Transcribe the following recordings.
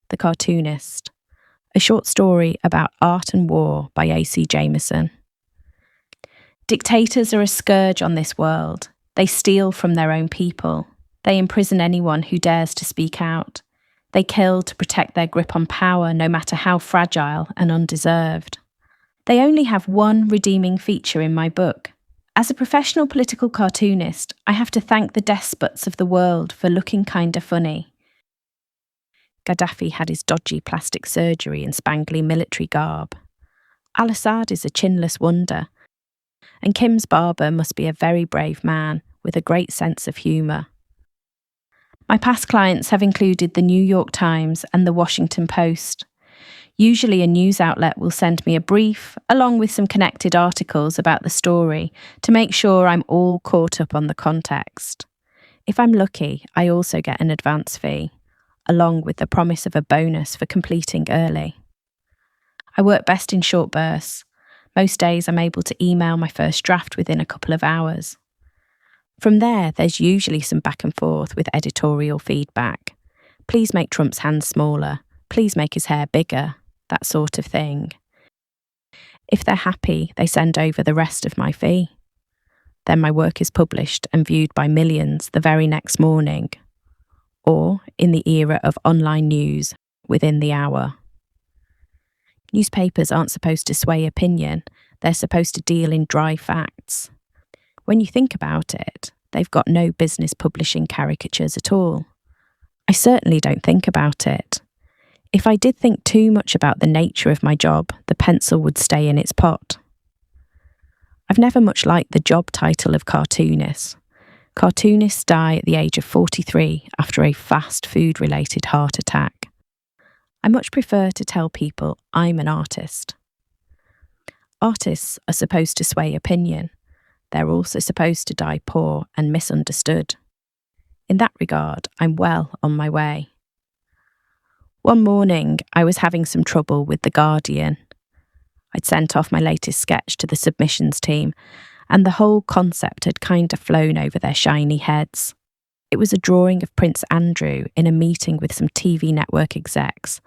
The Cartoonist, a short story about art and war by A.C. Jameson. Dictators are a scourge on this world. They steal from their own people. They imprison anyone who dares to speak out. They kill to protect their grip on power, no matter how fragile and undeserved. They only have one redeeming feature in my book. As a professional political cartoonist, I have to thank the despots of the world for looking kinda funny. Gaddafi had his dodgy plastic surgery and spangly military garb. Al-Assad is a chinless wonder. And Kim's barber must be a very brave man with a great sense of humour. My past clients have included the New York Times and the Washington Post. Usually a news outlet will send me a brief, along with some connected articles about the story, to make sure I'm all caught up on the context. If I'm lucky, I also get an advance fee, along with the promise of a bonus for completing early. I work best in short bursts. Most days I'm able to email my first draft within a couple of hours. From there, there's usually some back and forth with editorial feedback. Please make Trump's hands smaller. Please make his hair bigger. That sort of thing. If they're happy, they send over the rest of my fee. Then my work is published and viewed by millions the very next morning. Or, in the era of online news, within the hour. Newspapers aren't supposed to sway opinion, they're supposed to deal in dry facts. When you think about it, they've got no business publishing caricatures at all. I certainly don't think about it. If I did think too much about the nature of my job, the pencil would stay in its pot. I've never much liked the job title of cartoonist. Cartoonists die at the age of 43 after a fast food-related heart attack. I much prefer to tell people I'm an artist. Artists are supposed to sway opinion. They're also supposed to die poor and misunderstood. In that regard, I'm well on my way. One morning, I was having some trouble with The Guardian. I'd sent off my latest sketch to the submissions team, and the whole concept had kind of flown over their shiny heads. It was a drawing of Prince Andrew in a meeting with some TV network execs,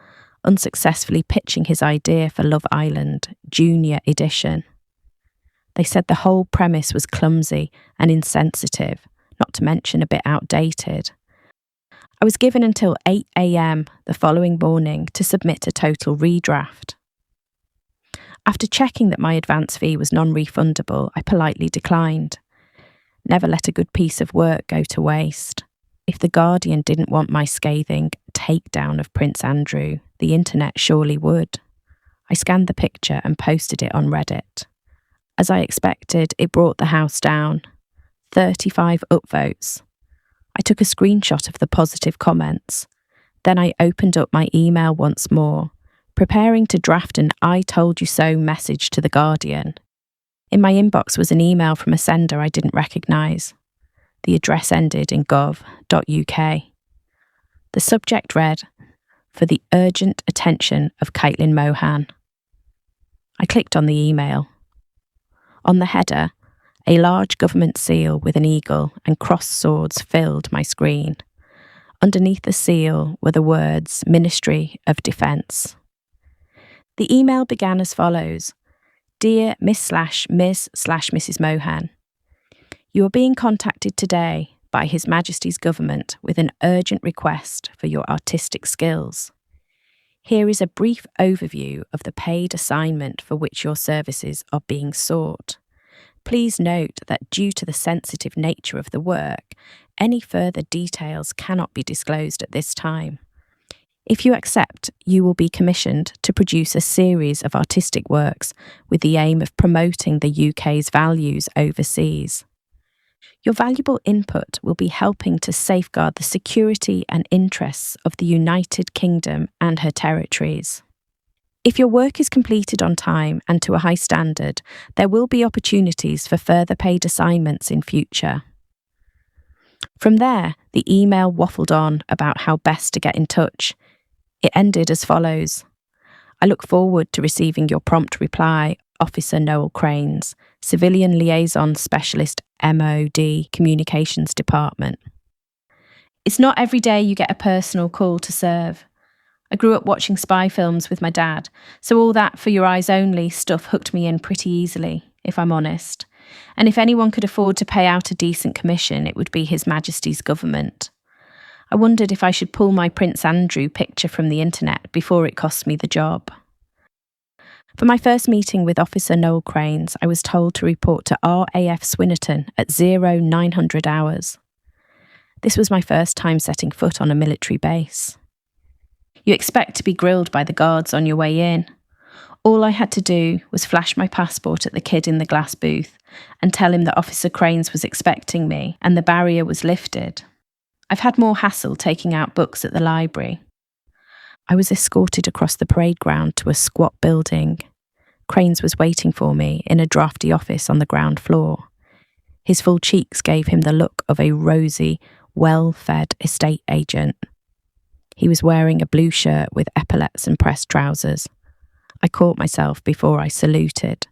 unsuccessfully pitching his idea for Love Island, Junior Edition. They said the whole premise was clumsy and insensitive, not to mention a bit outdated. I was given until 8 a.m. the following morning to submit a total redraft. After checking that my advance fee was non-refundable, I politely declined. Never let a good piece of work go to waste. If The Guardian didn't want my scathing takedown of Prince Andrew, the internet surely would. I scanned the picture and posted it on Reddit. As I expected, it brought the house down. 35 upvotes. I took a screenshot of the positive comments. Then I opened up my email once more, preparing to draft an I told you so message to The Guardian. In my inbox was an email from a sender I didn't recognise. The address ended in gov.uk. The subject read, "For the urgent attention of Caitlin Mohan." I clicked on the email. On the header, a large government seal with an eagle and crossed swords filled my screen. Underneath the seal were the words Ministry of Defence. The email began as follows: Dear Miss/Ms/Mrs. Mohan, you are being contacted today by His Majesty's Government with an urgent request for your artistic skills. Here is a brief overview of the paid assignment for which your services are being sought. Please note that due to the sensitive nature of the work, any further details cannot be disclosed at this time. If you accept, you will be commissioned to produce a series of artistic works with the aim of promoting the UK's values overseas. Your valuable input will be helping to safeguard the security and interests of the United Kingdom and her territories. If your work is completed on time and to a high standard, there will be opportunities for further paid assignments in future. From there, the email waffled on about how best to get in touch. It ended as follows: I look forward to receiving your prompt reply, Officer Noel Cranes, Civilian Liaison Specialist, MOD, Communications Department. It's not every day you get a personal call to serve. I grew up watching spy films with my dad, so all that for your eyes only stuff hooked me in pretty easily, if I'm honest. And if anyone could afford to pay out a decent commission, it would be His Majesty's government. I wondered if I should pull my Prince Andrew picture from the internet before it cost me the job. For my first meeting with Officer Noel Cranes, I was told to report to RAF Swinnerton at 0900 hours. This was my first time setting foot on a military base. You expect to be grilled by the guards on your way in. All I had to do was flash my passport at the kid in the glass booth and tell him that Officer Cranes was expecting me, and the barrier was lifted. I've had more hassle taking out books at the library. I was escorted across the parade ground to a squat building. Cranes was waiting for me in a drafty office on the ground floor. His full cheeks gave him the look of a rosy, well-fed estate agent. He was wearing a blue shirt with epaulets and pressed trousers. I caught myself before I saluted.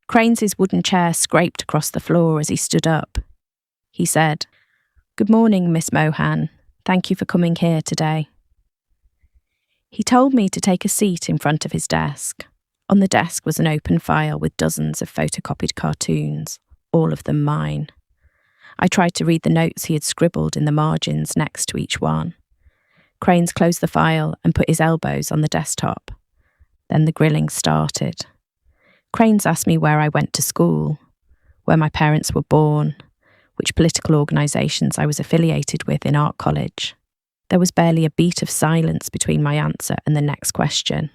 Cranes's wooden chair scraped across the floor as he stood up. He said, "Good morning, Miss Mohan. Thank you for coming here today." He told me to take a seat in front of his desk. On the desk was an open file with dozens of photocopied cartoons, all of them mine. I tried to read the notes he had scribbled in the margins next to each one. Cranes closed the file and put his elbows on the desktop. Then the grilling started. Cranes asked me where I went to school, where my parents were born, which political organisations I was affiliated with in art college. There was barely a beat of silence between my answer and the next question.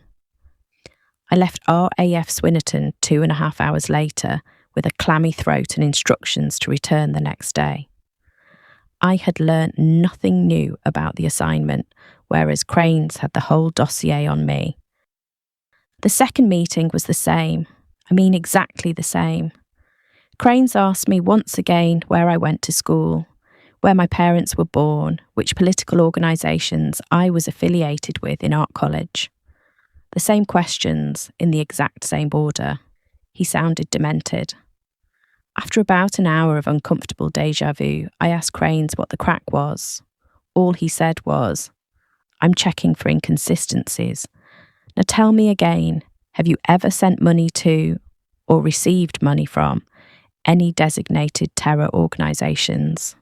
I left RAF Swinnerton 2.5 hours later with a clammy throat and instructions to return the next day. I had learnt nothing new about the assignment, whereas Cranes had the whole dossier on me. The second meeting was the same. I mean, exactly the same. Cranes asked me once again where I went to school, where my parents were born, which political organisations I was affiliated with in art college. The same questions, in the exact same order. He sounded demented. After about an hour of uncomfortable déjà vu, I asked Cranes what the crack was. All he said was, "I'm checking for inconsistencies. Now tell me again, have you ever sent money to, or received money from, any designated terror organisations?"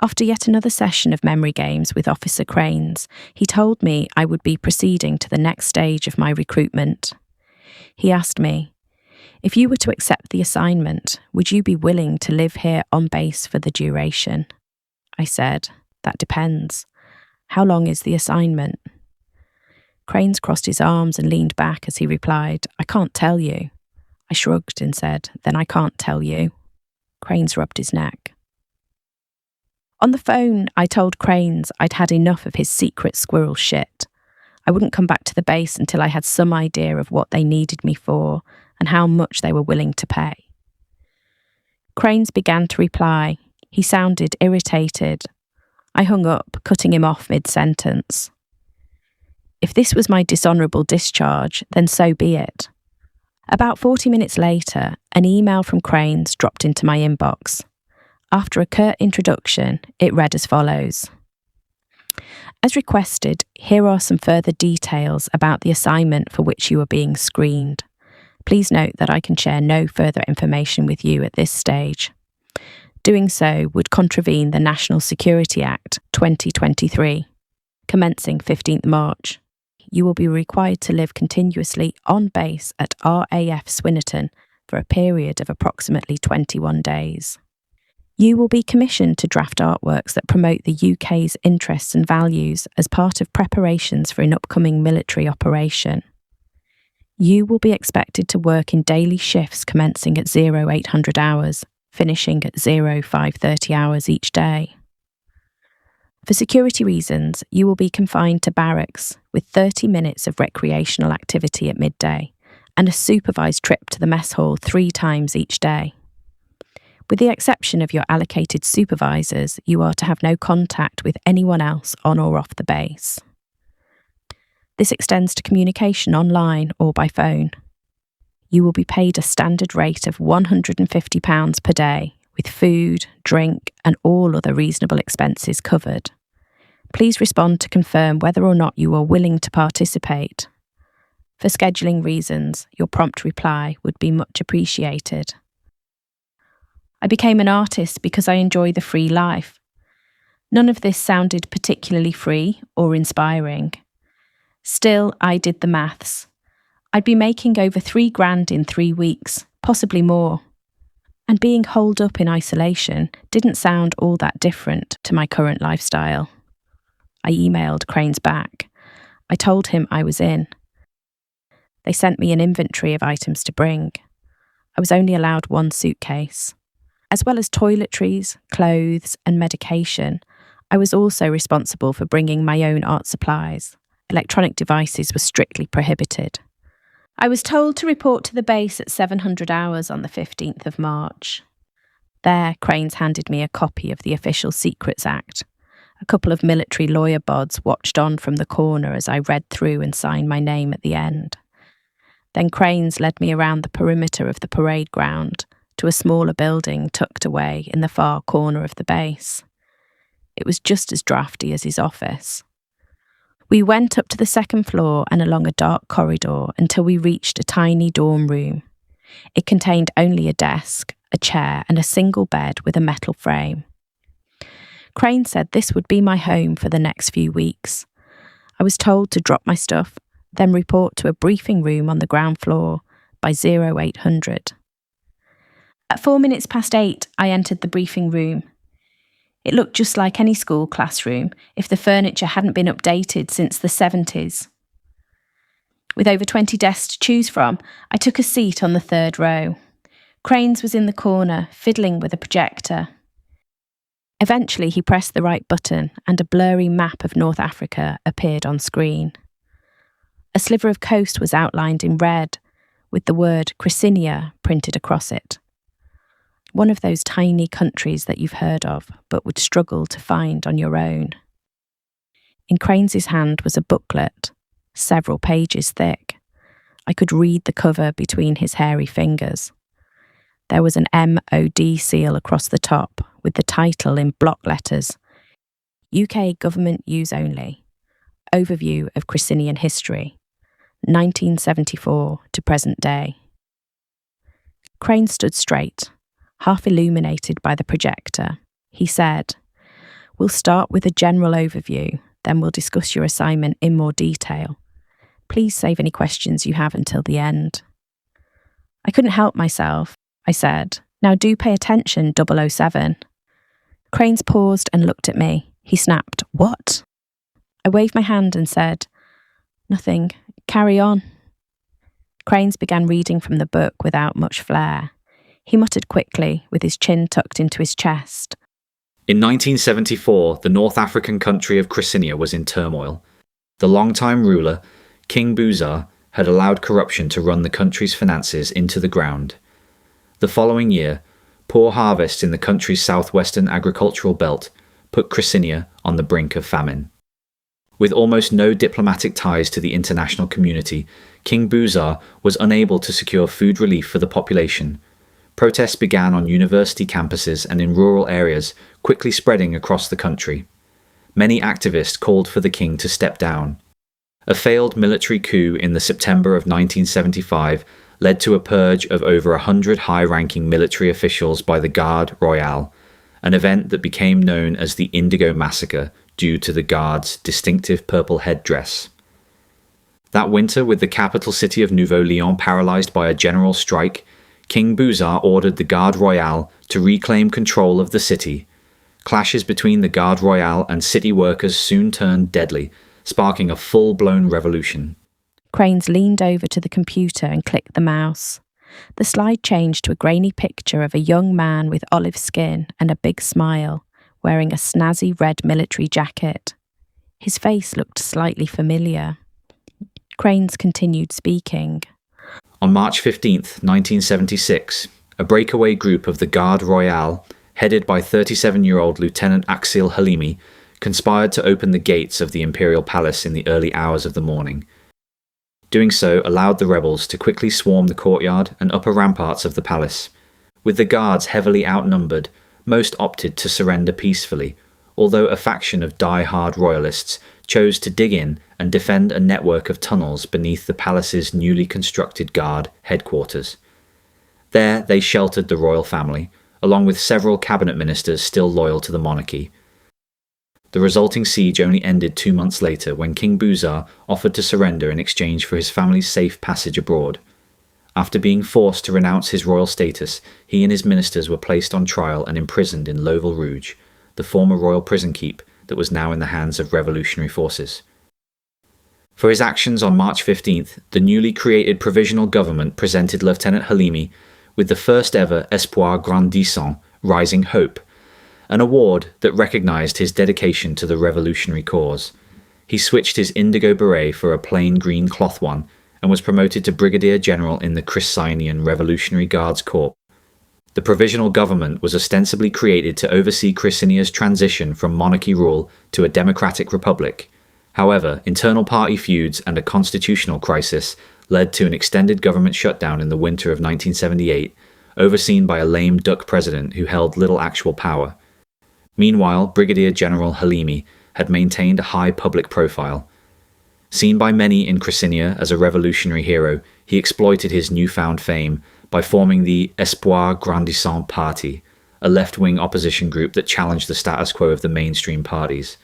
After yet another session of memory games with Officer Cranes, he told me I would be proceeding to the next stage of my recruitment. He asked me, "If you were to accept the assignment, would you be willing to live here on base for the duration?" I said, "That depends. How long is the assignment?" Cranes crossed his arms and leaned back as he replied, "I can't tell you." I shrugged and said, "Then I can't tell you." Cranes rubbed his neck. On the phone, I told Cranes I'd had enough of his secret squirrel shit. I wouldn't come back to the base until I had some idea of what they needed me for and how much they were willing to pay. Cranes began to reply. He sounded irritated. I hung up, cutting him off mid-sentence. If this was my dishonourable discharge, then so be it. About 40 minutes later, an email from Cranes dropped into my inbox. After a curt introduction, it read as follows. As requested, here are some further details about the assignment for which you are being screened. Please note that I can share no further information with you at this stage. Doing so would contravene the National Security Act 2023, commencing 15th March. You will be required to live continuously on base at RAF Swinnerton for a period of approximately 21 days. You will be commissioned to draft artworks that promote the UK's interests and values as part of preparations for an upcoming military operation. You will be expected to work in daily shifts commencing at 0800 hours, finishing at 0530 hours each day. For security reasons, you will be confined to barracks with 30 minutes of recreational activity at midday and a supervised trip to the mess hall 3 times each day. With the exception of your allocated supervisors, you are to have no contact with anyone else on or off the base. This extends to communication online or by phone. You will be paid a standard rate of £150 per day, with food, drink, and all other reasonable expenses covered. Please respond to confirm whether or not you are willing to participate. For scheduling reasons, your prompt reply would be much appreciated. I became an artist because I enjoy the free life. None of this sounded particularly free or inspiring. Still, I did the maths. I'd be making over $3,000 in 3 weeks, possibly more. And being holed up in isolation didn't sound all that different to my current lifestyle. I emailed Cranes back. I told him I was in. They sent me an inventory of items to bring. I was only allowed 1 suitcase. As well as toiletries, clothes, and medication, I was also responsible for bringing my own art supplies. Electronic devices were strictly prohibited. I was told to report to the base at 700 hours on the 15th of March. There, Cranes handed me a copy of the Official Secrets Act. A couple of military lawyer bods watched on from the corner as I read through and signed my name at the end. Then Cranes led me around the perimeter of the parade ground to a smaller building tucked away in the far corner of the base. It was just as drafty as his office. We went up to the 2nd floor and along a dark corridor until we reached a tiny dorm room. It contained only a desk, a chair, and a single bed with a metal frame. Crane said this would be my home for the next few weeks. I was told to drop my stuff, then report to a briefing room on the ground floor by 0800. At 4 minutes past 8, I entered the briefing room. It looked just like any school classroom if the furniture hadn't been updated since the 70s. With over 20 desks to choose from, I took a seat on the 3rd row. Cranes was in the corner, fiddling with a projector. Eventually, he pressed the right button and a blurry map of North Africa appeared on screen. A sliver of coast was outlined in red, with the word Chrysenia printed across it. One of those tiny countries that you've heard of, but would struggle to find on your own. In Cranes' hand was a booklet, several pages thick. I could read the cover between his hairy fingers. There was an MOD seal across the top, with the title in block letters. UK Government Use Only. Overview of Chrysenian History. 1974 to present day. Crane stood straight, half illuminated by the projector. He said, "We'll start with a general overview, then we'll discuss your assignment in more detail. Please save any questions you have until the end." I couldn't help myself. I said, "Now do pay attention, 007. Cranes paused and looked at me. He snapped, "What?" I waved my hand and said, "Nothing. Carry on." Cranes began reading from the book without much flair. He muttered quickly, with his chin tucked into his chest. In 1974, the North African country of Chrysenia was in turmoil. The long-time ruler, King Buzar, had allowed corruption to run the country's finances into the ground. The following year, poor harvests in the country's southwestern agricultural belt put Chrysenia on the brink of famine. With almost no diplomatic ties to the international community, King Buzar was unable to secure food relief for the population. Protests began on university campuses and in rural areas, quickly spreading across the country. Many activists called for the king to step down. A failed military coup in the September of 1975 led to a purge of over 100 high-ranking military officials by the Garde Royale, an event that became known as the Indigo Massacre due to the Guards' distinctive purple headdress. That winter, with the capital city of Nouveau Lyon paralysed by a general strike, King Buzar ordered the Garde Royale to reclaim control of the city. Clashes between the Garde Royale and city workers soon turned deadly, sparking a full-blown revolution. Cranes leaned over to the computer and clicked the mouse. The slide changed to a grainy picture of a young man with olive skin and a big smile, wearing a snazzy red military jacket. His face looked slightly familiar. Cranes continued speaking. On March 15th, 1976, a breakaway group of the Garde Royale, headed by 37-year-old Lieutenant Axel Halimi, conspired to open the gates of the Imperial Palace in the early hours of the morning. Doing so allowed the rebels to quickly swarm the courtyard and upper ramparts of the palace. With the guards heavily outnumbered, most opted to surrender peacefully, although a faction of die-hard royalists chose to dig in and defend a network of tunnels beneath the palace's newly constructed guard headquarters. There they sheltered the royal family, along with several cabinet ministers still loyal to the monarchy. The resulting siege only ended 2 months later when King Buzar offered to surrender in exchange for his family's safe passage abroad. After being forced to renounce his royal status, he and his ministers were placed on trial and imprisoned in Lovel Rouge, the former royal prison keep that was now in the hands of revolutionary forces. For his actions on March 15th, the newly created provisional government presented Lieutenant Halimi with the first ever Espoir Grandissant, Rising Hope, an award that recognised his dedication to the revolutionary cause. He switched his indigo beret for a plain green cloth one and was promoted to Brigadier General in the Crissinian Revolutionary Guards Corps. The provisional government was ostensibly created to oversee Crissinia's transition from monarchy rule to a democratic republic. However, internal party feuds and a constitutional crisis led to an extended government shutdown in the winter of 1978, overseen by a lame duck president who held little actual power. Meanwhile, Brigadier General Halimi had maintained a high public profile. Seen by many in Crissinia as a revolutionary hero, he exploited his newfound fame by forming the Espoir Grandissant Party, a left-wing opposition group that challenged the status quo of the mainstream parties.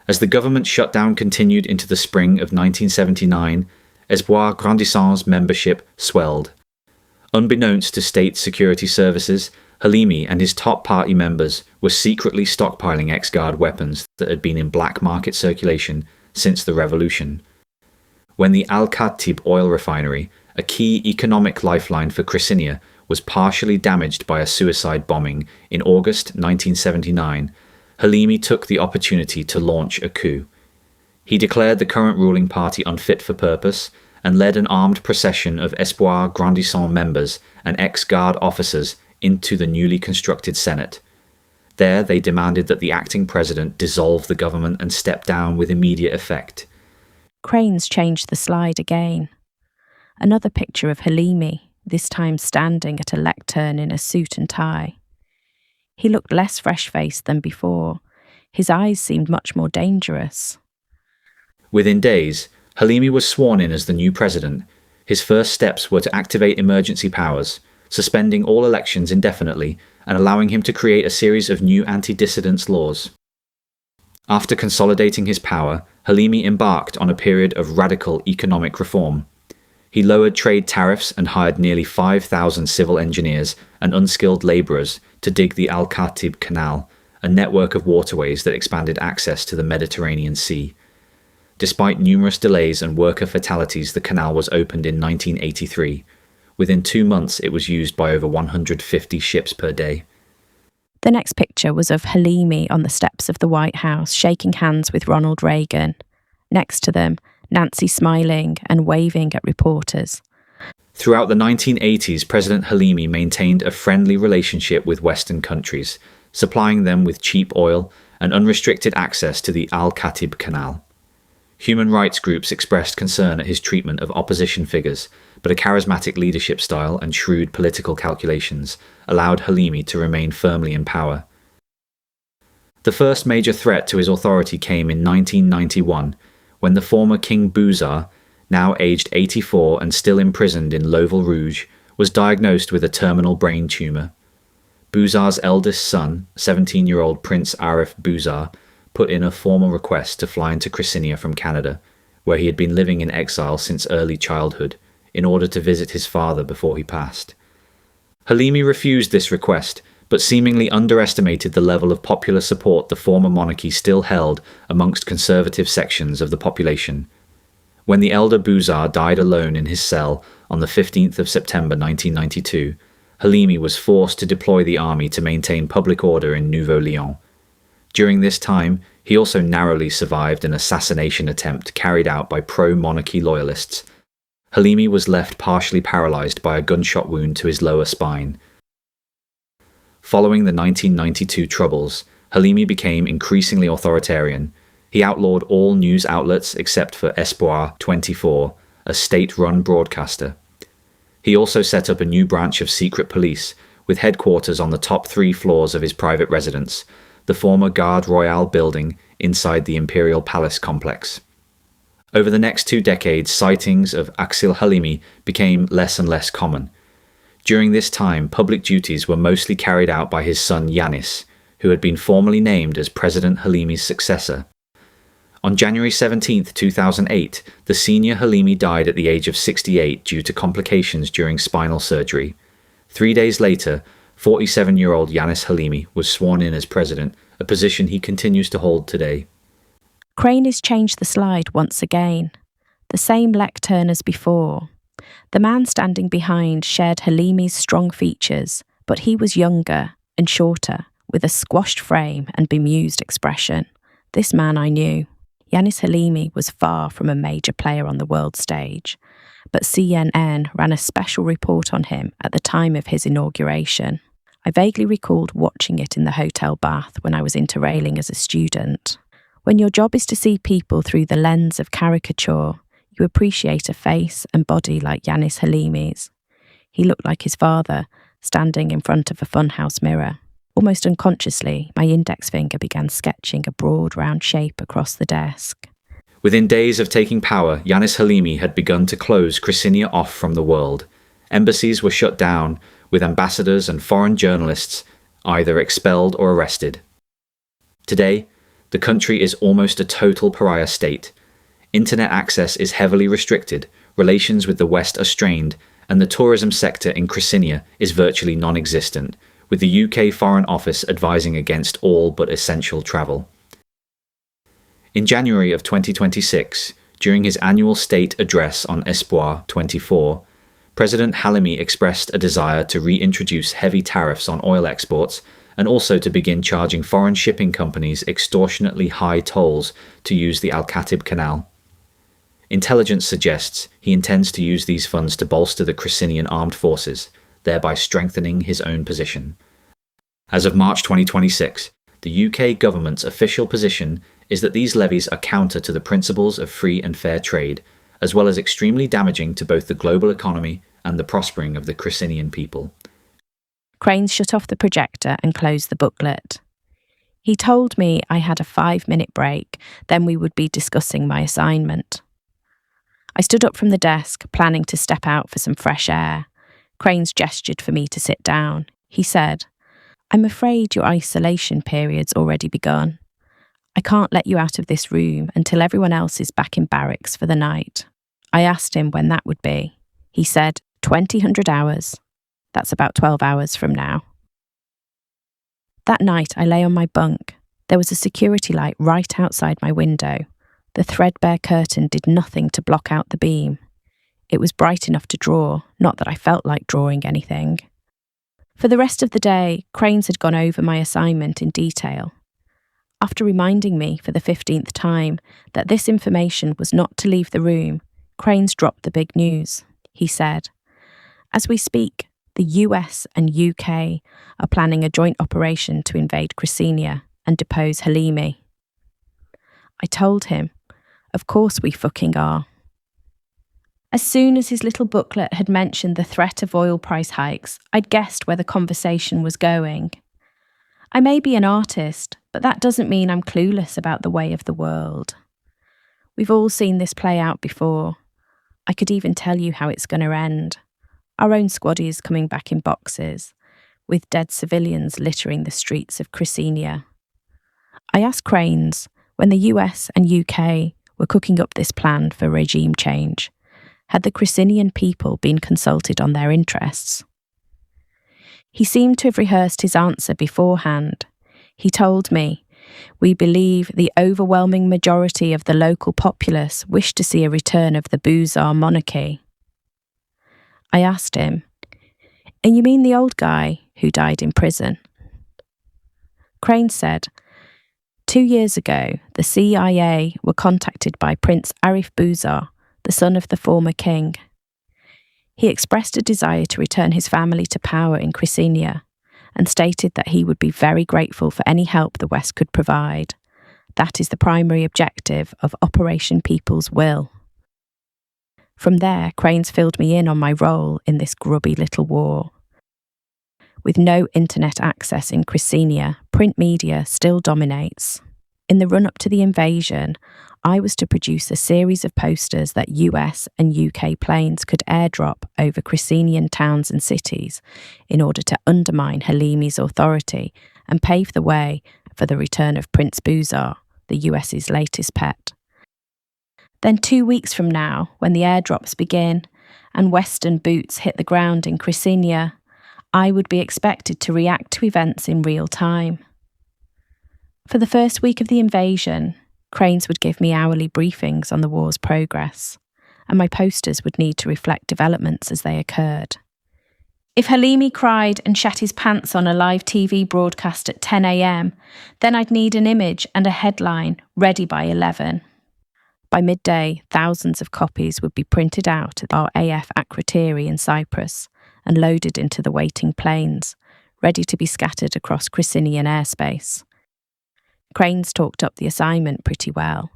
As the government shutdown continued into the spring of 1979, Espoir Grandissant's membership swelled. Unbeknownst to state security services, Halimi and his top party members were secretly stockpiling ex-guard weapons that had been in black market circulation since the revolution. When the Al-Khatib oil refinery, a key economic lifeline for Crissinia, was partially damaged by a suicide bombing in August 1979, Halimi took the opportunity to launch a coup. He declared the current ruling party unfit for purpose and led an armed procession of Espoir Grandissant members and ex-guard officers into the newly constructed Senate. There they demanded that the acting president dissolve the government and step down with immediate effect. Cranes changed the slide again. Another picture of Halimi, this time standing at a lectern in a suit and tie. He looked less fresh-faced than before. His eyes seemed much more dangerous. Within days, Halimi was sworn in as the new president. His first steps were to activate emergency powers, suspending all elections indefinitely and allowing him to create a series of new anti-dissidence laws. After consolidating his power, Halimi embarked on a period of radical economic reform. He lowered trade tariffs and hired nearly 5,000 civil engineers and unskilled labourers to dig the Al-Khatib Canal, a network of waterways that expanded access to the Mediterranean Sea. Despite numerous delays and worker fatalities, the canal was opened in 1983. Within 2 months, it was used by over 150 ships per day. The next picture was of Halimi on the steps of the White House, shaking hands with Ronald Reagan. Next to them, Nancy smiling and waving at reporters. Throughout the 1980s, President Halimi maintained a friendly relationship with Western countries, supplying them with cheap oil and unrestricted access to the Al-Khatib Canal. Human rights groups expressed concern at his treatment of opposition figures, but a charismatic leadership style and shrewd political calculations allowed Halimi to remain firmly in power. The first major threat to his authority came in 1991, when the former King Buzar, now aged 84 and still imprisoned in Lovel Rouge, was diagnosed with a terminal brain tumour. Buzar's eldest son, 17-year-old Prince Arif Buzar, put in a formal request to fly into Crissinia from Canada, where he had been living in exile since early childhood, in order to visit his father before he passed. Halimi refused this request, but seemingly underestimated the level of popular support the former monarchy still held amongst conservative sections of the population. When the elder Buzar died alone in his cell on the 15th of September 1992, Halimi was forced to deploy the army to maintain public order in Nouveau-Lyon. During this time, he also narrowly survived an assassination attempt carried out by pro-monarchy loyalists. Halimi was left partially paralysed by a gunshot wound to his lower spine. Following the 1992 Troubles, Halimi became increasingly authoritarian. He outlawed all news outlets except for Espoir 24, a state-run broadcaster. He also set up a new branch of secret police, with headquarters on the top 3 floors of his private residence, the former Garde Royale building inside the Imperial Palace complex. Over the next 2 decades, sightings of Aksil Halimi became less and less common. During this time, public duties were mostly carried out by his son Yanis, who had been formally named as President Halimi's successor. On January 17, 2008, the senior Halimi died at the age of 68 due to complications during spinal surgery. 3 days later, 47-year-old Yanis Halimi was sworn in as president, a position he continues to hold today. Crane has changed the slide once again. The same lectern as before. The man standing behind shared Halimi's strong features, but he was younger and shorter, with a squashed frame and bemused expression. This man I knew. Yanis Halimi was far from a major player on the world stage, but CNN ran a special report on him at the time of his inauguration. I vaguely recalled watching it in the hotel bath when I was interrailing as a student. When your job is to see people through the lens of caricature, you appreciate a face and body like Yanis Halimi's. He looked like his father, standing in front of a funhouse mirror. Almost unconsciously, my index finger began sketching a broad, round shape across the desk. Within days of taking power, Yanis Halimi had begun to close Chrysinia off from the world. Embassies were shut down, with ambassadors and foreign journalists either expelled or arrested. Today, the country is almost a total pariah state. Internet access is heavily restricted, relations with the West are strained, and the tourism sector in Chrysinia is virtually non-existent, with the UK Foreign Office advising against all but essential travel. In January of 2026, during his annual state address on PITTSBURGH 24, President Halimi expressed a desire to reintroduce heavy tariffs on oil exports and also to begin charging foreign shipping companies extortionately high tolls to use the Al-Khatib Canal. Intelligence suggests he intends to use these funds to bolster the Chrysian armed forces, thereby strengthening his own position. As of March 2026, the UK government's official position is that these levies are counter to the principles of free and fair trade, as well as extremely damaging to both the global economy and the prospering of the Chrysian people. Crane shut off the projector and closed the booklet. He told me I had a 5-minute break, then we would be discussing my assignment. I stood up from the desk, planning to step out for some fresh air. Cranes gestured for me to sit down. He said, "I'm afraid your isolation period's already begun. I can't let you out of this room until everyone else is back in barracks for the night." I asked him when that would be. He said, 2000 hours. That's about 12 hours from now. That night I lay on my bunk. There was a security light right outside my window. The threadbare curtain did nothing to block out the beam. It was bright enough to draw, not that I felt like drawing anything. For the rest of the day, Cranes had gone over my assignment in detail. After reminding me for the 15th time that this information was not to leave the room, Cranes dropped the big news. He said, "As we speak, the US and UK are planning a joint operation to invade Chrysinia and depose Halimi." I told him, "Of course we fucking are." As soon as his little booklet had mentioned the threat of oil price hikes, I'd guessed where the conversation was going. I may be an artist, but that doesn't mean I'm clueless about the way of the world. We've all seen this play out before. I could even tell you how it's going to end. Our own squaddies coming back in boxes, with dead civilians littering the streets of Chrysinia. I asked Cranes, when the US and UK were cooking up this plan for regime change, had the Chrysian people been consulted on their interests? He seemed to have rehearsed his answer beforehand. He told me, "We believe the overwhelming majority of the local populace wish to see a return of the Buzar monarchy." I asked him, "And you mean the old guy who died in prison?" Crane said, 2 years ago, the CIA were contacted by Prince Arif Buzar, the son of the former king. He expressed a desire to return his family to power in Chrysinia and stated that he would be very grateful for any help the West could provide. That is the primary objective of Operation People's Will. From there, Cranes filled me in on my role in this grubby little war. With no internet access in Chrysinia, print media still dominates. In the run-up to the invasion, I was to produce a series of posters that US and UK planes could airdrop over Chrysinian towns and cities in order to undermine Halimi's authority and pave the way for the return of Prince Buzar, the US's latest pet. Then 2 weeks from now, when the airdrops begin and Western boots hit the ground in Chrysinia, I would be expected to react to events in real time. For the first week of the invasion, Cranes would give me hourly briefings on the war's progress, and my posters would need to reflect developments as they occurred. If Halimi cried and shat his pants on a live TV broadcast at 10 a.m, then I'd need an image and a headline ready by 11. By midday, thousands of copies would be printed out at our AF Akrotiri in Cyprus and loaded into the waiting planes, ready to be scattered across Chrysinian airspace. Cranes talked up the assignment pretty well.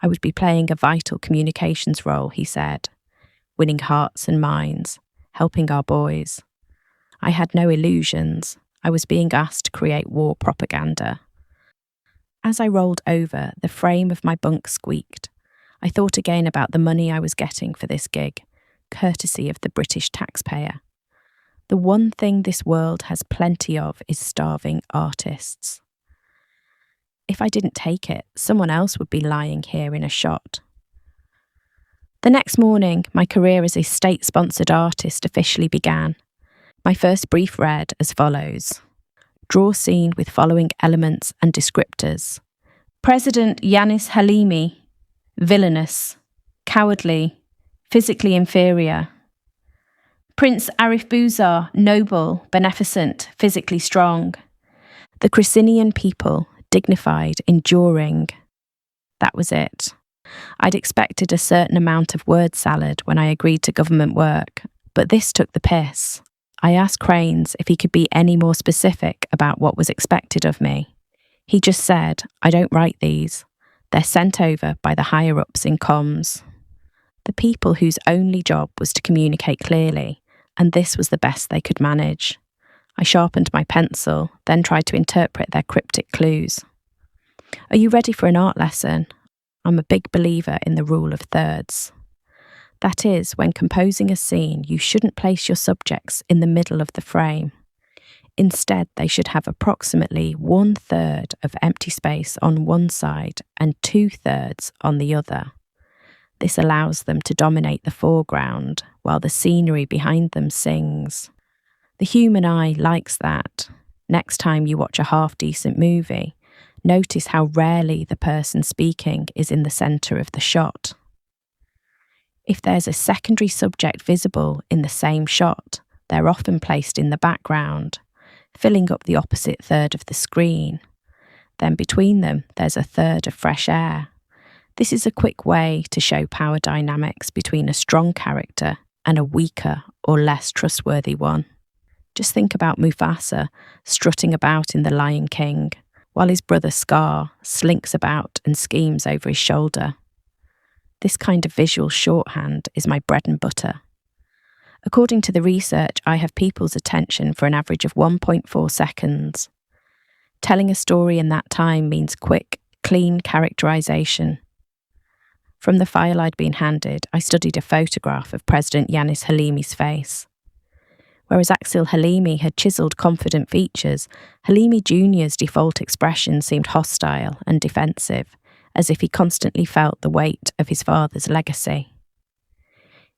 I would be playing a vital communications role, he said, winning hearts and minds, helping our boys. I had no illusions. I was being asked to create war propaganda. As I rolled over, the frame of my bunk squeaked. I thought again about the money I was getting for this gig, courtesy of the British taxpayer. The one thing this world has plenty of is starving artists. If I didn't take it, someone else would be lying here in a shot. The next morning, my career as a state-sponsored artist officially began. My first brief read as follows. Draw scene with following elements and descriptors. President Yanis Halimi, villainous, cowardly, physically inferior. Prince Arif Buzar, noble, beneficent, physically strong. The Chrysinian people, dignified, enduring. That was it. I'd expected a certain amount of word salad when I agreed to government work, but this took the piss. I asked Cranes if he could be any more specific about what was expected of me. He just said, I don't write these. They're sent over by the higher-ups in comms. The people whose only job was to communicate clearly, and this was the best they could manage. I sharpened my pencil, then tried to interpret their cryptic clues. Are you ready for an art lesson? I'm a big believer in the rule of thirds. That is, when composing a scene, you shouldn't place your subjects in the middle of the frame. Instead, they should have approximately 1/3 of empty space on one side and 2/3 on the other. This allows them to dominate the foreground while the scenery behind them sings. The human eye likes that. Next time you watch a half-decent movie, notice how rarely the person speaking is in the centre of the shot. If there's a secondary subject visible in the same shot, they're often placed in the background, filling up the opposite third of the screen. Then between them, there's a third of fresh air. This is a quick way to show power dynamics between a strong character and a weaker or less trustworthy one. Just think about Mufasa strutting about in The Lion King, while his brother Scar slinks about and schemes over his shoulder. This kind of visual shorthand is my bread and butter. According to the research, I have people's attention for an average of 1.4 seconds. Telling a story in that time means quick, clean characterization. From the file I'd been handed, I studied a photograph of President Yanis Halimi's face. Whereas Axil Halimi had chiselled confident features, Halimi Jr.'s default expression seemed hostile and defensive, as if he constantly felt the weight of his father's legacy.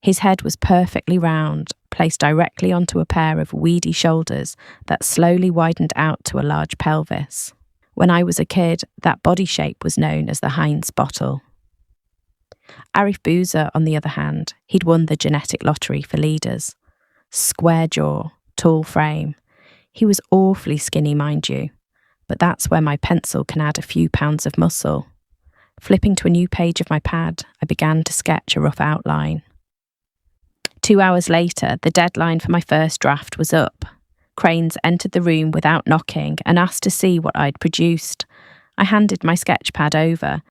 His head was perfectly round, placed directly onto a pair of weedy shoulders that slowly widened out to a large pelvis. When I was a kid, that body shape was known as the Heinz bottle. Arif Buzar, on the other hand, he'd won the genetic lottery for leaders. Square jaw, tall frame. He was awfully skinny, mind you, but that's where my pencil can add a few pounds of muscle. Flipping to a new page of my pad, I began to sketch a rough outline. 2 hours later, the deadline for my first draft was up. Cranes entered the room without knocking and asked to see what I'd produced. I handed my sketch pad over.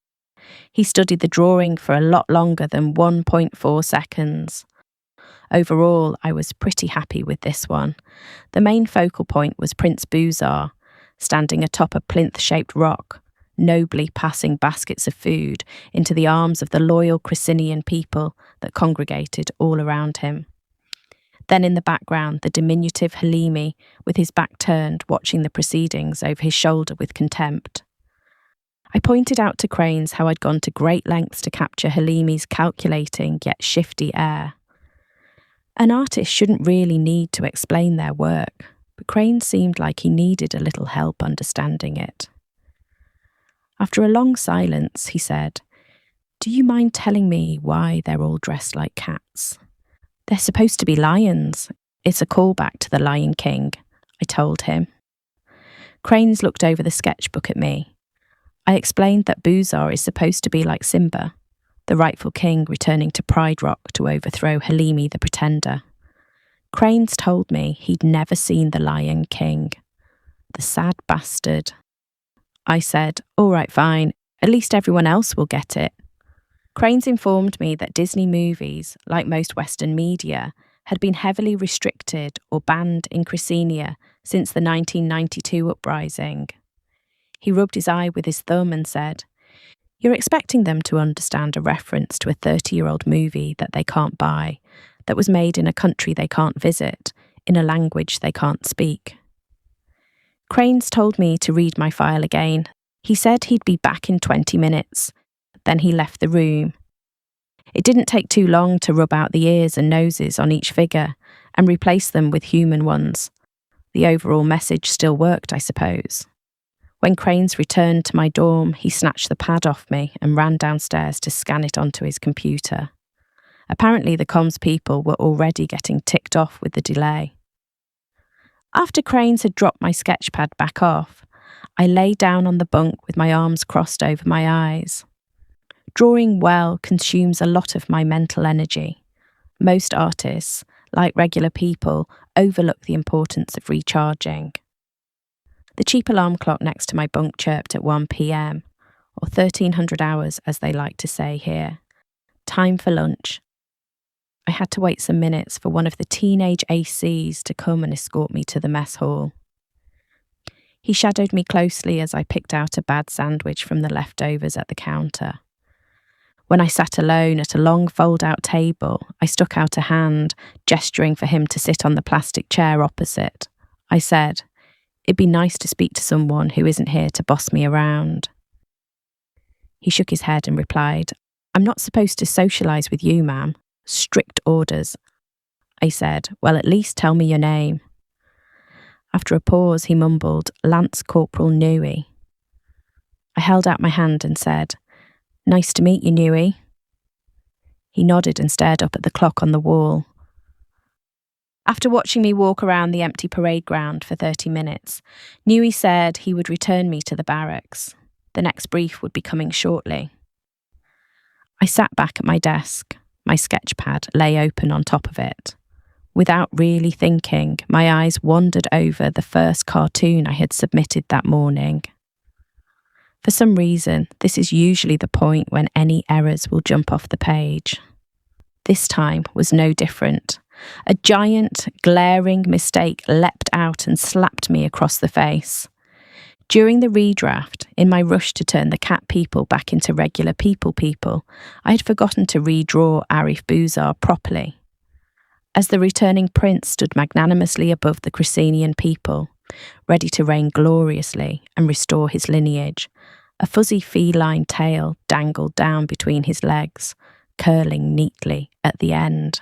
He studied the drawing for a lot longer than 1.4 seconds. Overall, I was pretty happy with this one. The main focal point was Prince Buzar, standing atop a plinth-shaped rock, nobly passing baskets of food into the arms of the loyal Cressinian people that congregated all around him. Then in the background, the diminutive Halimi, with his back turned, watching the proceedings over his shoulder with contempt. I pointed out to Cranes how I'd gone to great lengths to capture Halimi's calculating yet shifty air. An artist shouldn't really need to explain their work, but Cranes seemed like he needed a little help understanding it. After a long silence, he said, "Do you mind telling me why they're all dressed like cats?" "They're supposed to be lions. It's a callback to the Lion King," I told him. Cranes looked over the sketchbook at me. I explained that Buzar is supposed to be like Simba, the rightful king returning to Pride Rock to overthrow Halimi the Pretender. Cranes told me he'd never seen the Lion King. The sad bastard. I said, "All right, fine. At least everyone else will get it." Cranes informed me that Disney movies, like most Western media, had been heavily restricted or banned in Crescenia since the 1992 uprising. He rubbed his eye with his thumb and said, "You're expecting them to understand a reference to a 30-year-old movie that they can't buy, that was made in a country they can't visit, in a language they can't speak." Cranes told me to read my file again. He said he'd be back in 20 minutes. Then he left the room. It didn't take too long to rub out the ears and noses on each figure and replace them with human ones. The overall message still worked, I suppose. When Cranes returned to my dorm, he snatched the pad off me and ran downstairs to scan it onto his computer. Apparently the comms people were already getting ticked off with the delay. After Cranes had dropped my sketchpad back off, I lay down on the bunk with my arms crossed over my eyes. Drawing well consumes a lot of my mental energy. Most artists, like regular people, overlook the importance of recharging. The cheap alarm clock next to my bunk chirped at 1 p.m, or 1300 hours as they like to say here. Time for lunch. I had to wait some minutes for one of the teenage ACs to come and escort me to the mess hall. He shadowed me closely as I picked out a bad sandwich from the leftovers at the counter. When I sat alone at a long fold-out table, I stuck out a hand, gesturing for him to sit on the plastic chair opposite. I said, "It'd be nice to speak to someone who isn't here to boss me around." He shook his head and replied, "I'm not supposed to socialise with you, ma'am. Strict orders." I said, "Well, at least tell me your name." After a pause, he mumbled, "Lance Corporal Newey." I held out my hand and said, "Nice to meet you, Newey." He nodded and stared up at the clock on the wall. After watching me walk around the empty parade ground for 30 minutes, Newey said he would return me to the barracks. The next brief would be coming shortly. I sat back at my desk. My sketchpad lay open on top of it. Without really thinking, my eyes wandered over the first cartoon I had submitted that morning. For some reason, this is usually the point when any errors will jump off the page. This time was no different. A giant, glaring mistake leapt out and slapped me across the face. During the redraft, in my rush to turn the cat people back into regular people, I had forgotten to redraw Arif Buzar properly. As the returning prince stood magnanimously above the Cressinian people, ready to reign gloriously and restore his lineage, a fuzzy feline tail dangled down between his legs, curling neatly at the end.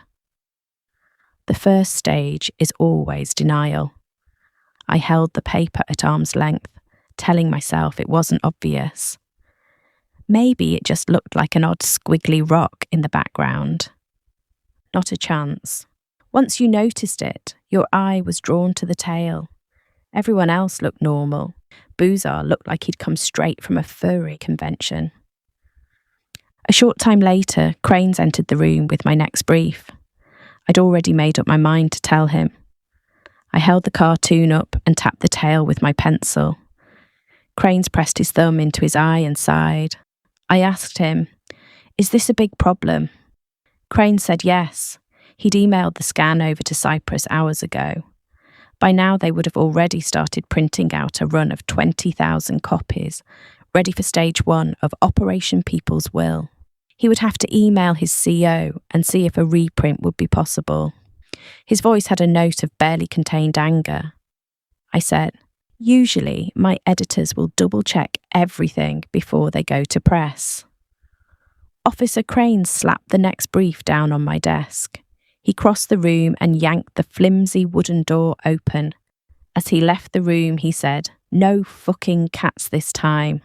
The first stage is always denial. I held the paper at arm's length, telling myself it wasn't obvious. Maybe it just looked like an odd squiggly rock in the background. Not a chance. Once you noticed it, your eye was drawn to the tail. Everyone else looked normal. Buzar looked like he'd come straight from a furry convention. A short time later, Cranes entered the room with my next brief. I'd already made up my mind to tell him. I held the cartoon up and tapped the tail with my pencil. Cranes pressed his thumb into his eye and sighed. I asked him, "Is this a big problem?" Cranes said yes. He'd emailed the scan over to Cyprus hours ago. By now they would have already started printing out a run of 20,000 copies, ready for stage 1 of Operation People's Will. He would have to email his CO and see if a reprint would be possible. His voice had a note of barely contained anger. I said, "Usually my editors will double-check everything before they go to press." Officer Crane slapped the next brief down on my desk. He crossed the room and yanked the flimsy wooden door open. As he left the room, he said, "No fucking cats this time."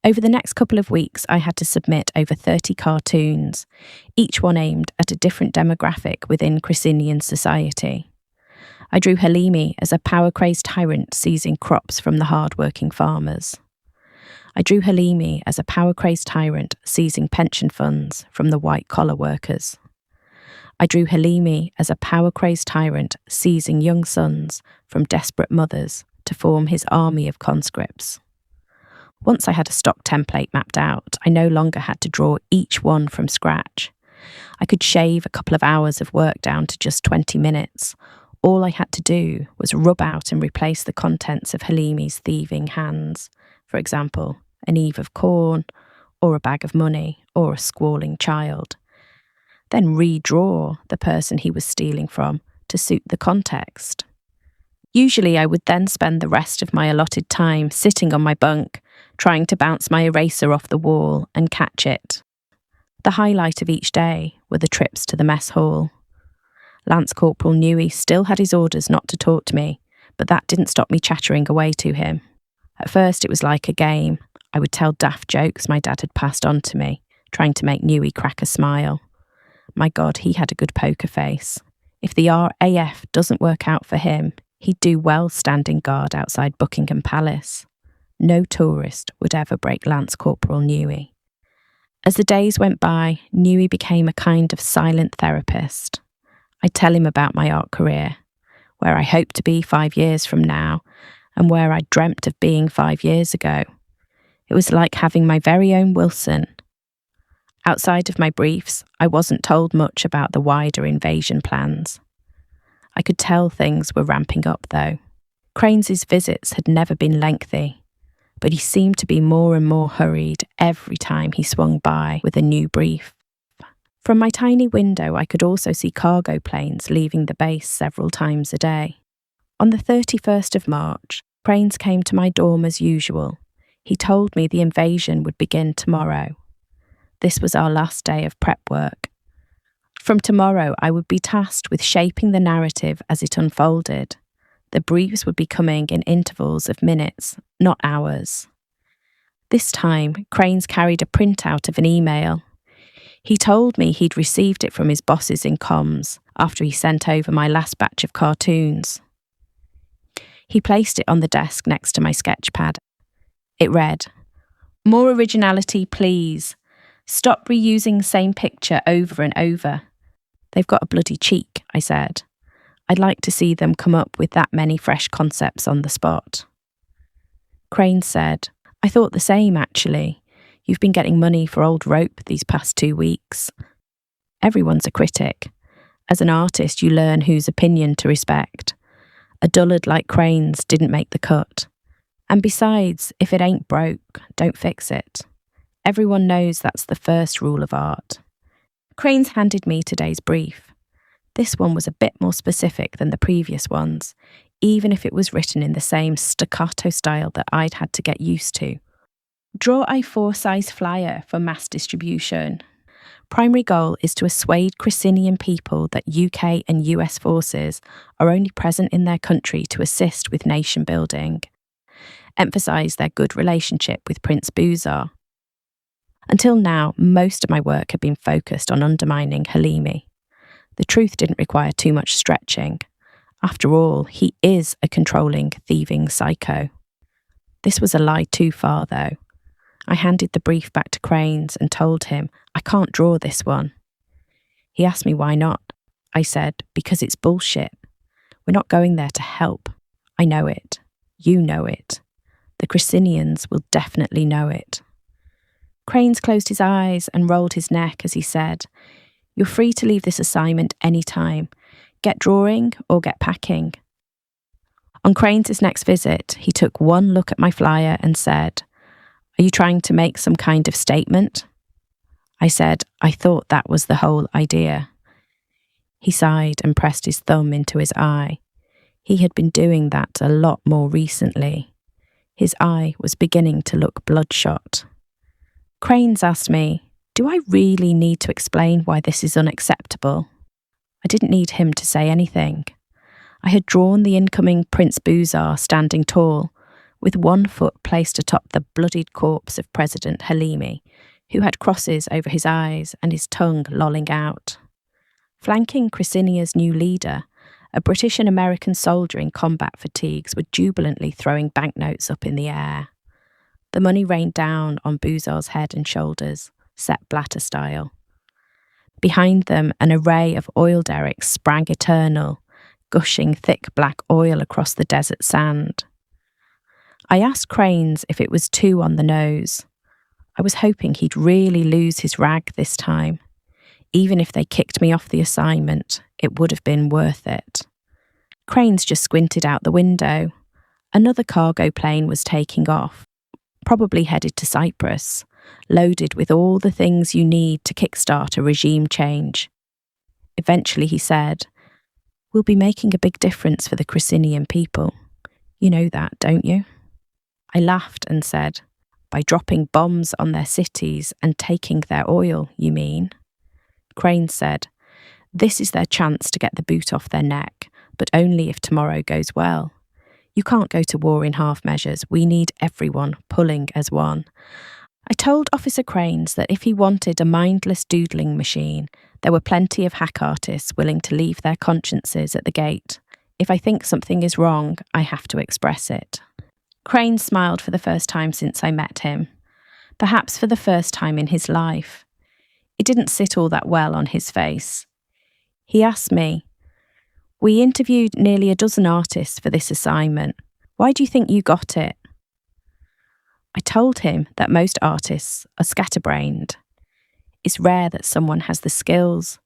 Over the next couple of weeks, I had to submit over 30 cartoons, each one aimed at a different demographic within Cressinian society. I drew Halimi as a power-crazed tyrant seizing crops from the hard-working farmers. I drew Halimi as a power-crazed tyrant seizing pension funds from the white-collar workers. I drew Halimi as a power-crazed tyrant seizing young sons from desperate mothers to form his army of conscripts. Once I had a stock template mapped out, I no longer had to draw each one from scratch. I could shave a couple of hours of work down to just 20 minutes. All I had to do was rub out and replace the contents of Halimi's thieving hands. For example, an eave of corn, or a bag of money, or a squalling child. Then redraw the person he was stealing from to suit the context. Usually I would then spend the rest of my allotted time sitting on my bunk, trying to bounce my eraser off the wall and catch it. The highlight of each day were the trips to the mess hall. Lance Corporal Newey still had his orders not to talk to me, but that didn't stop me chattering away to him. At first it was like a game. I would tell daft jokes my dad had passed on to me, trying to make Newey crack a smile. My God, he had a good poker face. If the RAF doesn't work out for him, he'd do well standing guard outside Buckingham Palace. No tourist would ever break Lance Corporal Newey. As the days went by, Newey became a kind of silent therapist. I'd tell him about my art career, where I hoped to be 5 years from now, and where I dreamt of being 5 years ago. It was like having my very own Wilson. Outside of my briefs, I wasn't told much about the wider invasion plans. I could tell things were ramping up, though. Cranes's visits had never been lengthy, but he seemed to be more and more hurried every time he swung by with a new brief. From my tiny window, I could also see cargo planes leaving the base several times a day. On the 31st of March, Cranes came to my dorm as usual. He told me the invasion would begin tomorrow. This was our last day of prep work. From tomorrow, I would be tasked with shaping the narrative as it unfolded. The briefs would be coming in intervals of minutes, not hours. This time, Cranes carried a printout of an email. He told me he'd received it from his bosses in comms after he sent over my last batch of cartoons. He placed it on the desk next to my sketch pad. It read, "More originality, please. Stop reusing the same picture over and over." "They've got a bloody cheek," I said. "I'd like to see them come up with that many fresh concepts on the spot." Crane said, "I thought the same, actually. You've been getting money for old rope these past 2 weeks. Everyone's a critic. As an artist, you learn whose opinion to respect. A dullard like Crane's didn't make the cut. And besides, if it ain't broke, don't fix it. Everyone knows that's the first rule of art." Cranes handed me today's brief. This one was a bit more specific than the previous ones, even if it was written in the same staccato style that I'd had to get used to. "Draw a 4-size flyer for mass distribution. Primary goal is to assuade Cressinian people that UK and US forces are only present in their country to assist with nation building. Emphasise their good relationship with Prince Buzar. Until now, most of my work had been focused on undermining Halimi. The truth didn't require too much stretching. After all, he is a controlling, thieving psycho. This was a lie too far, though. I handed the brief back to Cranes and told him, I can't draw this one. He asked me why not. I said, because it's bullshit. We're not going there to help. I know it. You know it. The Cressinians will definitely know it. Cranes closed his eyes and rolled his neck as he said, You're free to leave this assignment any time. Get drawing or get packing. On Crane's next visit, he took one look at my flyer and said, "Are you trying to make some kind of statement?" I said, "I thought that was the whole idea." He sighed and pressed his thumb into his eye. He had been doing that a lot more recently. His eye was beginning to look bloodshot. Cranes asked me, "Do I really need to explain why this is unacceptable?" I didn't need him to say anything. I had drawn the incoming PITTSBURGH standing tall, with one foot placed atop the bloodied corpse of President Halimi, who had crosses over his eyes and his tongue lolling out. Flanking Cressinia's new leader, a British and American soldier in combat fatigues were jubilantly throwing banknotes up in the air. The money rained down on Buzard's head and shoulders, Sepp Blatter style. Behind them, an array of oil derricks sprang eternal, gushing thick black oil across the desert sand. I asked Cranes if it was too on the nose. I was hoping he'd really lose his rag this time. Even if they kicked me off the assignment, it would have been worth it. Cranes just squinted out the window. Another cargo plane was taking off, probably headed to Cyprus, loaded with all the things you need to kickstart a regime change. Eventually he said, "We'll be making a big difference for the Cressinian people. You know that, don't you?" I laughed and said, "By dropping bombs on their cities and taking their oil, you mean?" Crane said, "This is their chance to get the boot off their neck, but only if tomorrow goes well. You can't go to war in half measures. We need everyone pulling as one." I told Officer Cranes that if he wanted a mindless doodling machine, there were plenty of hack artists willing to leave their consciences at the gate. If I think something is wrong, I have to express it. Crane smiled for the first time since I met him, perhaps for the first time in his life. It didn't sit all that well on his face. He asked me, "We interviewed nearly a dozen artists for this assignment. Why do you think you got it?" I told him that most artists are scatterbrained. It's rare that someone has the skills,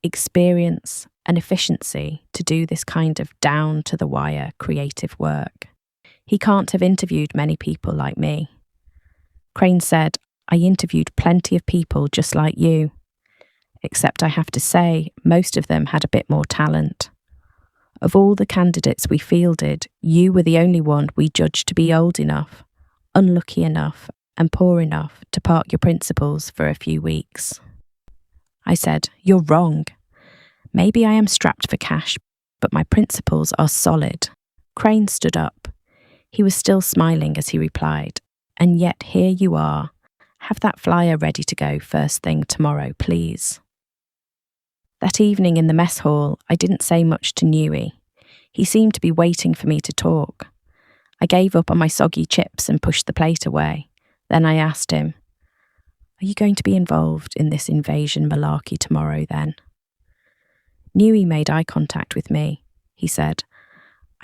experience, and efficiency to do this kind of down-to-the-wire creative work. He can't have interviewed many people like me. Crane said, "I interviewed plenty of people just like you. Except I have to say, most of them had a bit more talent. Of all the candidates we fielded, you were the only one we judged to be old enough, unlucky enough, and poor enough to park your principles for a few weeks." I said, "You're wrong. Maybe I am strapped for cash, but my principles are solid." Crane stood up. He was still smiling as he replied, "And yet here you are. Have that flyer ready to go first thing tomorrow, please." That evening in the mess hall, I didn't say much to Newey. He seemed to be waiting for me to talk. I gave up on my soggy chips and pushed the plate away. Then I asked him, "Are you going to be involved in this invasion malarkey tomorrow then?" Newey made eye contact with me. He said,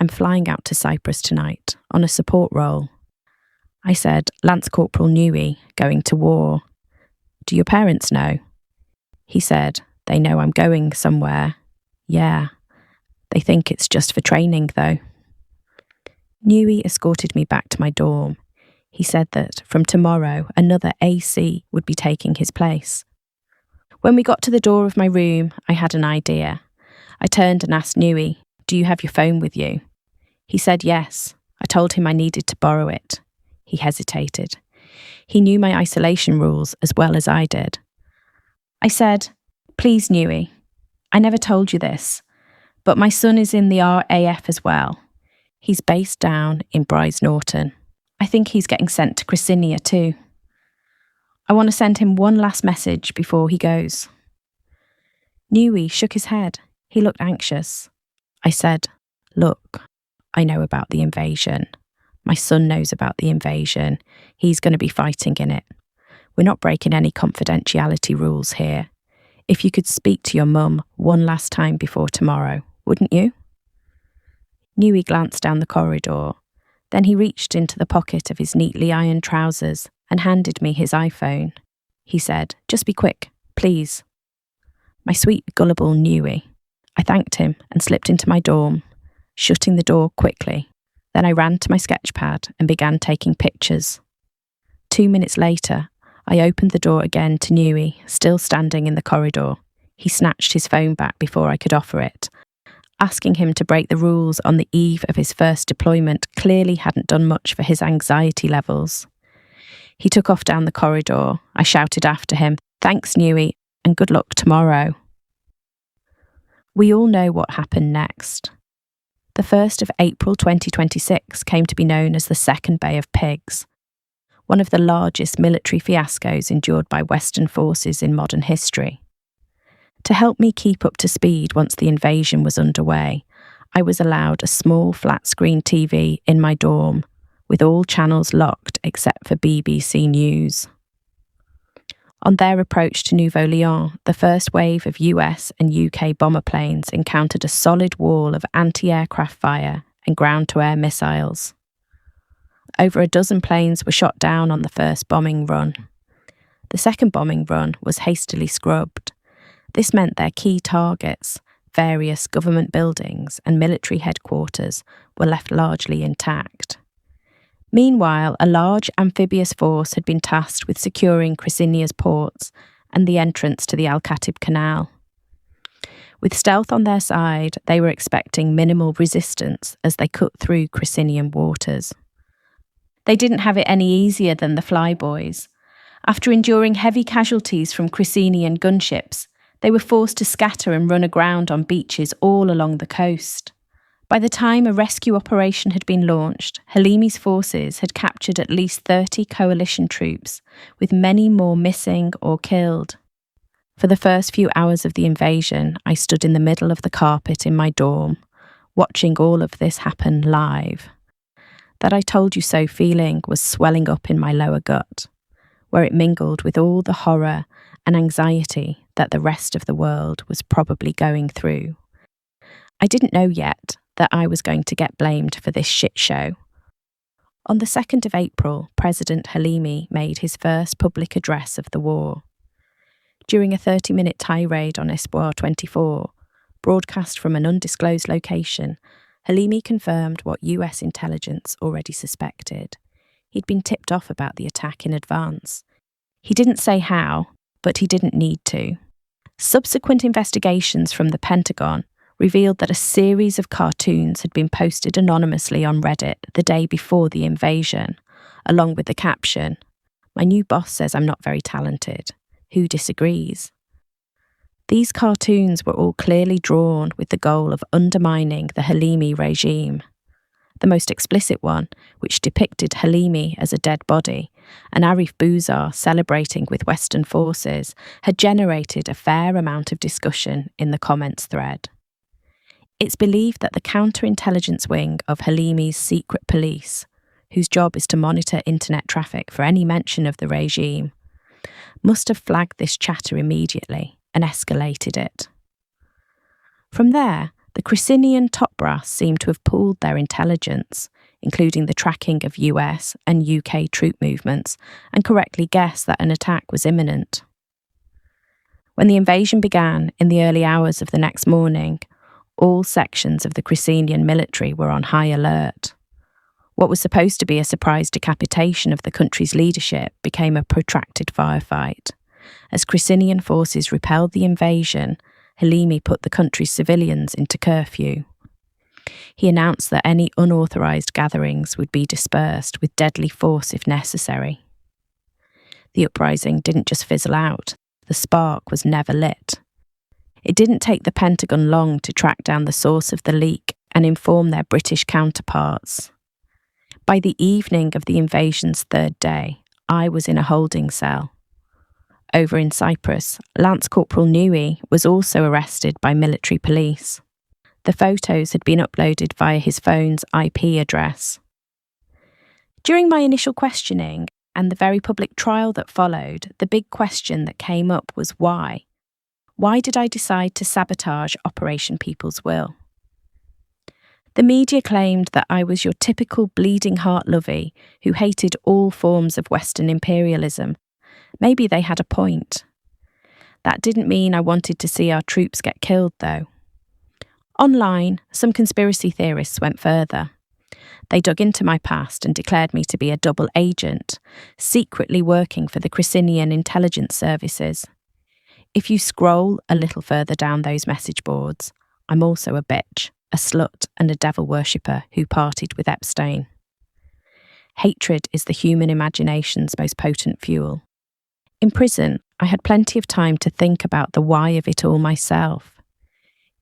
"I'm flying out to Cyprus tonight on a support role." I said, "Lance Corporal Newey, going to war. Do your parents know?" He said, "They know I'm going somewhere. Yeah. They think it's just for training, though." Newey escorted me back to my dorm. He said that from tomorrow, another AC would be taking his place. When we got to the door of my room, I had an idea. I turned and asked Newey, "Do you have your phone with you?" He said yes. I told him I needed to borrow it. He hesitated. He knew my isolation rules as well as I did. I said, "Please, Newey, I never told you this, but my son is in the RAF as well. He's based down in Bryce Norton. I think he's getting sent to Cressinia too. I want to send him one last message before he goes." Newey shook his head. He looked anxious. I said, "Look, I know about the invasion. My son knows about the invasion. He's going to be fighting in it. We're not breaking any confidentiality rules here. If you could speak to your mum one last time before tomorrow, wouldn't you?" Newey glanced down the corridor. Then he reached into the pocket of his neatly ironed trousers and handed me his iPhone. He said, "Just be quick, please." My sweet, gullible Newey. I thanked him and slipped into my dorm, shutting the door quickly Then I ran to my sketch pad and began taking pictures. 2 minutes later, I opened the door again to Newey, still standing in the corridor. He snatched his phone back before I could offer it. Asking him to break the rules on the eve of his first deployment clearly hadn't done much for his anxiety levels. He took off down the corridor. I shouted after him, "Thanks, Newey, and good luck tomorrow." We all know what happened next. The 1st of April 2026 came to be known as the Second Bay of Pigs, one of the largest military fiascos endured by Western forces in modern history. To help me keep up to speed once the invasion was underway, I was allowed a small flat-screen TV in my dorm, with all channels locked except for BBC News. On their approach to Nouveau-Lyon, the first wave of US and UK bomber planes encountered a solid wall of anti-aircraft fire and ground-to-air missiles. Over a dozen planes were shot down on the first bombing run. The second bombing run was hastily scrubbed. This meant their key targets, various government buildings and military headquarters, were left largely intact. Meanwhile, a large amphibious force had been tasked with securing Cressinia's ports and the entrance to the Al-Khatib Canal. With stealth on their side, they were expecting minimal resistance as they cut through Cressinian waters. They didn't have it any easier than the flyboys. After enduring heavy casualties from Cressinian gunships, they were forced to scatter and run aground on beaches all along the coast. By the time a rescue operation had been launched, Halimi's forces had captured at least 30 coalition troops, with many more missing or killed. For the first few hours of the invasion, I stood in the middle of the carpet in my dorm, watching all of this happen live. That I told you so feeling was swelling up in my lower gut, where it mingled with all the horror and anxiety that the rest of the world was probably going through. I didn't know yet that I was going to get blamed for this shit show. On the 2nd of April, President Halimi made his first public address of the war. During a 30-minute tirade on Espoir 24, broadcast from an undisclosed location, Halimi confirmed what US intelligence already suspected. He'd been tipped off about the attack in advance. He didn't say how, but he didn't need to. Subsequent investigations from the Pentagon revealed that a series of cartoons had been posted anonymously on Reddit the day before the invasion, along with the caption, "My new boss says I'm not very talented. Who disagrees?" These cartoons were all clearly drawn with the goal of undermining the Halimi regime. The most explicit one, which depicted Halimi as a dead body, and Arif Bouzar celebrating with Western forces, had generated a fair amount of discussion in the comments thread. It's believed that the counterintelligence wing of Halimi's secret police, whose job is to monitor internet traffic for any mention of the regime, must have flagged this chatter immediately and escalated it. From there, the Cressinian top brass seemed to have pooled their intelligence, including the tracking of US and UK troop movements, and correctly guessed that an attack was imminent. When the invasion began in the early hours of the next morning, all sections of the Cressinian military were on high alert. What was supposed to be a surprise decapitation of the country's leadership became a protracted firefight. As Cressinian forces repelled the invasion, Halimi put the country's civilians into curfew. He announced that any unauthorised gatherings would be dispersed with deadly force if necessary. The uprising didn't just fizzle out, the spark was never lit. It didn't take the Pentagon long to track down the source of the leak and inform their British counterparts. By the evening of the invasion's third day, I was in a holding cell. Over in Cyprus, Lance Corporal Newey was also arrested by military police. The photos had been uploaded via his phone's IP address. During my initial questioning and the very public trial that followed, the big question that came up was why? Why did I decide to sabotage Operation People's Will? The media claimed that I was your typical bleeding heart lovey who hated all forms of Western imperialism. Maybe they had a point. That didn't mean I wanted to see our troops get killed, though. Online, some conspiracy theorists went further. They dug into my past and declared me to be a double agent, secretly working for the Cricinian intelligence services. If you scroll a little further down those message boards, I'm also a bitch, a slut, and a devil worshipper who partied with Epstein. Hatred is the human imagination's most potent fuel. In prison, I had plenty of time to think about the why of it all myself.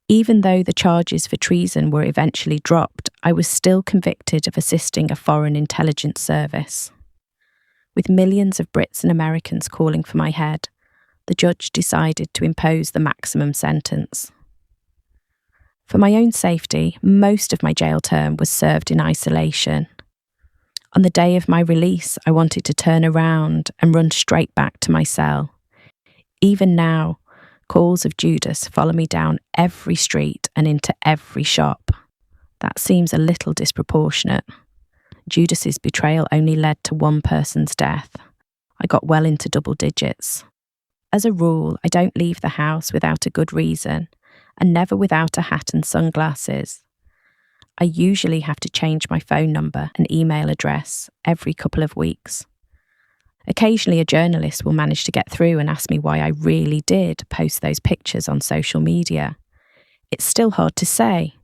Even though the charges for treason were eventually dropped, I was still convicted of assisting a foreign intelligence service. With millions of Brits and Americans calling for my head, the judge decided to impose the maximum sentence. For my own safety, most of my jail term was served in isolation. On the day of my release, I wanted to turn around and run straight back to my cell. Even now, calls of Judas follow me down every street and into every shop. That seems a little disproportionate. Judas's betrayal only led to one person's death. I got well into double digits. As a rule, I don't leave the house without a good reason, and never without a hat and sunglasses. I usually have to change my phone number and email address every couple of weeks. Occasionally, a journalist will manage to get through and ask me why I really did post those pictures on social media. It's still hard to say.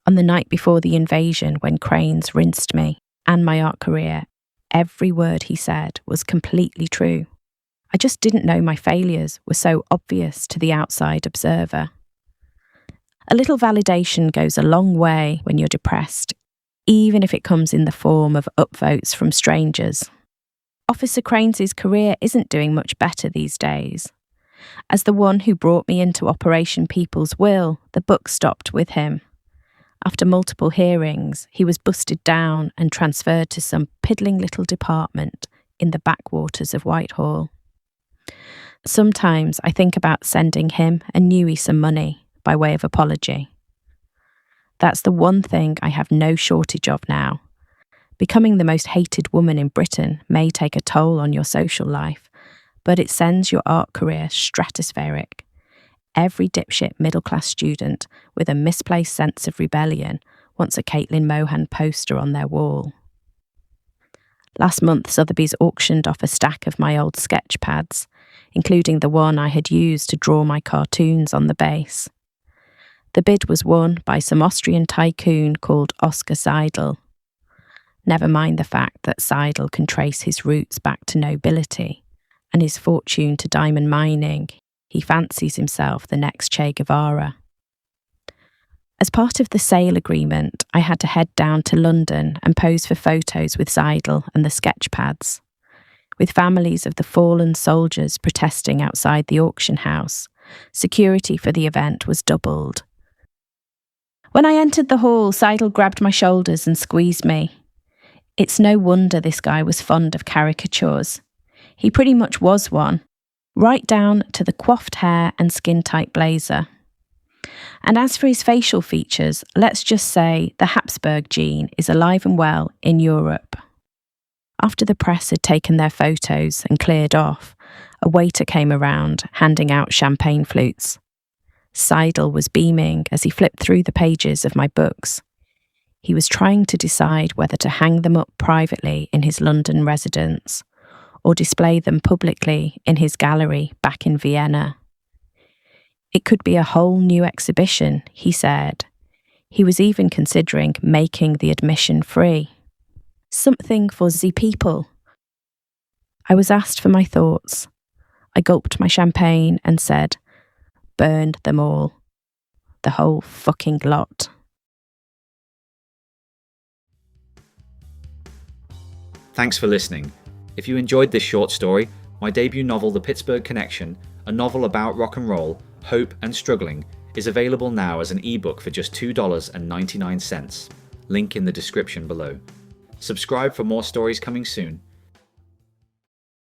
On the night before the invasion, when Cranes rinsed me and my art career, every word he said was completely true. I just didn't know my failures were so obvious to the outside observer. A little validation goes a long way when you're depressed, even if it comes in the form of upvotes from strangers. Officer Cranes' career isn't doing much better these days. As the one who brought me into Operation People's Will, the book stopped with him. After multiple hearings, he was busted down and transferred to some piddling little department in the backwaters of Whitehall. Sometimes I think about sending him and Newey some money by way of apology. That's the one thing I have no shortage of now. Becoming the most hated woman in Britain may take a toll on your social life, but it sends your art career stratospheric. Every dipshit middle-class student with a misplaced sense of rebellion wants a Caitlin Mohan poster on their wall. Last month, Sotheby's auctioned off a stack of my old sketch pads, including the one I had used to draw my cartoons on the base. The bid was won by some Austrian tycoon called Oscar Seidel. Never mind the fact that Seidel can trace his roots back to nobility and his fortune to diamond mining. He fancies himself the next Che Guevara. As part of the sale agreement, I had to head down to London and pose for photos with Seidel and the sketch pads. With families of the fallen soldiers protesting outside the auction house, security for the event was doubled. When I entered the hall, Seidel grabbed my shoulders and squeezed me. It's no wonder this guy was fond of caricatures. He pretty much was one, right down to the coiffed hair and skin-tight blazer. And as for his facial features, let's just say the Habsburg gene is alive and well in Europe. After the press had taken their photos and cleared off, a waiter came around, handing out champagne flutes. Seidel was beaming as he flipped through the pages of my books. He was trying to decide whether to hang them up privately in his London residence or display them publicly in his gallery back in Vienna. It could be a whole new exhibition, he said. He was even considering making the admission free. Something for the people. I was asked for my thoughts. I gulped my champagne and said, burn them all. The whole fucking lot. Thanks for listening. If you enjoyed this short story, my debut novel, The Pittsburgh Connection, a novel about rock and roll, hope and struggling, is available now as an ebook for just $2.99. Link in the description below. Subscribe for more stories coming soon.